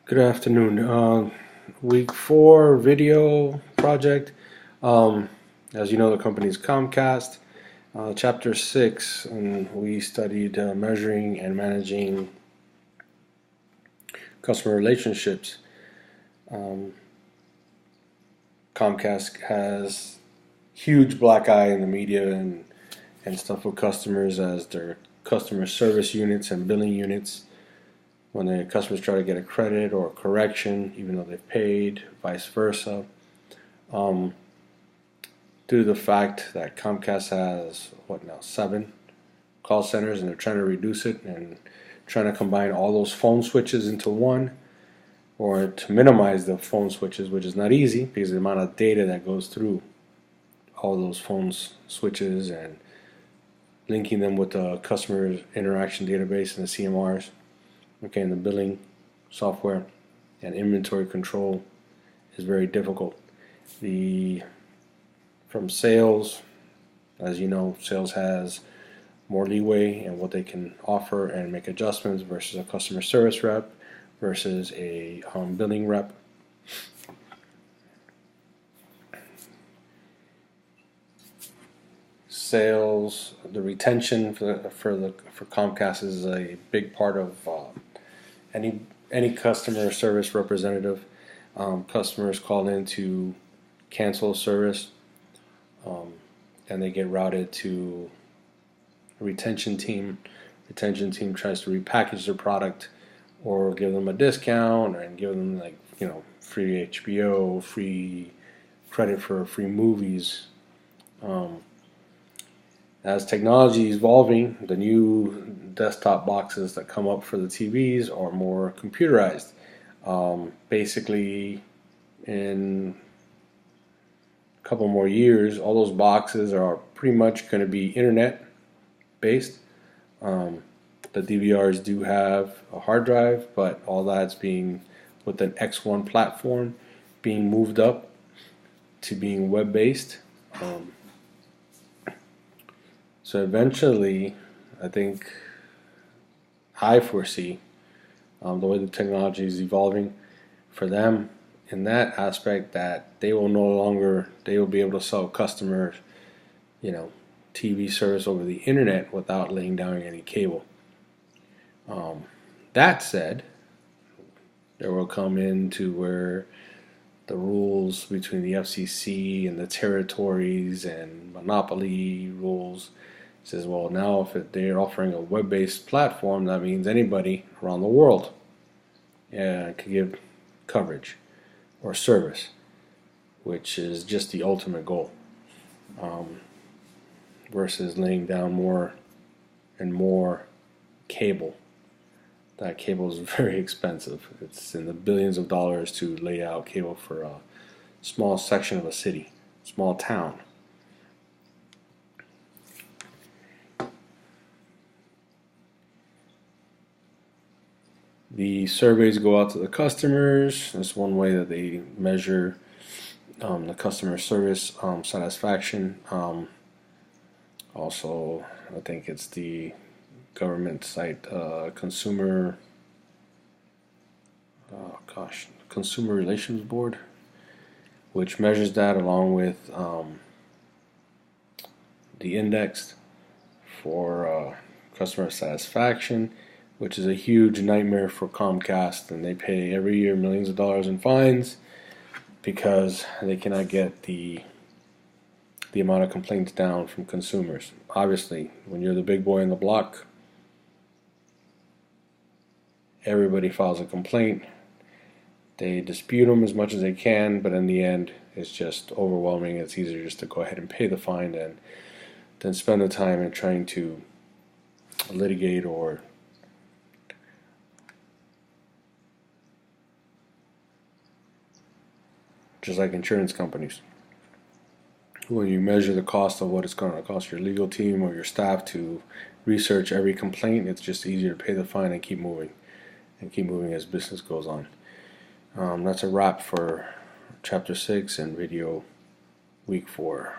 Good afternoon. Week 4 video project. Um, as you know, the company is Comcast. Chapter 6, and we studied measuring and managing customer relationships. Um, Comcast has huge black eye in the media and stuff with customers as their customer service units and billing units. When the customers try to get a credit or a correction, even though they've paid, vice versa. Um, Due to the fact that Comcast has, what now, 7 call centers, and they're trying to reduce it and trying to combine all those phone switches into one, or to minimize the phone switches, which is not easy because of the amount of data that goes through all those phones switches and linking them with the customer interaction database and the CMRs, okay, and the billing software and inventory control is very difficult. The From sales, as you know, sales has more leeway in what they can offer and make adjustments versus a customer service rep versus a billing rep. Sales, the retention for Comcast is a big part of any customer service representative. Customers call in to cancel a service, um, and they get routed to a retention team. Retention team tries to repackage their product or give them a discount and give them, like, free HBO, free credit for free movies. Um, as technology is evolving, the new desktop boxes that come up for the TVs are more computerized. Basically, in a couple more years, all those boxes are pretty much going to be internet based. Um, the DVRs do have a hard drive, but all that's being, with an X1 platform, being moved up to being web based. Um, so eventually, I think I foresee, the way the technology is evolving for them in that aspect, that they will be able to sell customers, you know, TV service over the internet without laying down any cable. Um, that said, there will come into where the rules between the FCC and the territories and monopoly rules says, well, now if they're offering a web-based platform, that means anybody around the world can give coverage or service, which is just the ultimate goal, um, versus laying down more and more cable. That cable is very expensive. It's in the billions of dollars to lay out cable for a small section of a city, small town. The surveys go out to the customers. That's one way that they measure the customer service satisfaction. Also, I think it's the government site, Consumer Relations Board, which measures that along with the index for customer satisfaction, which is a huge nightmare for Comcast, and they pay every year millions of dollars in fines because they cannot get the amount of complaints down from consumers. Obviously, when you're the big boy in the block, everybody files a complaint. They dispute them as much as they can, but in the end, it's just overwhelming. It's easier just to go ahead and pay the fine than spend the time in trying to litigate, or just like insurance companies. When you measure the cost of what it's going to cost your legal team or your staff to research every complaint, it's just easier to pay the fine and keep moving as business goes on. That's a wrap for Chapter 6 and video week 4.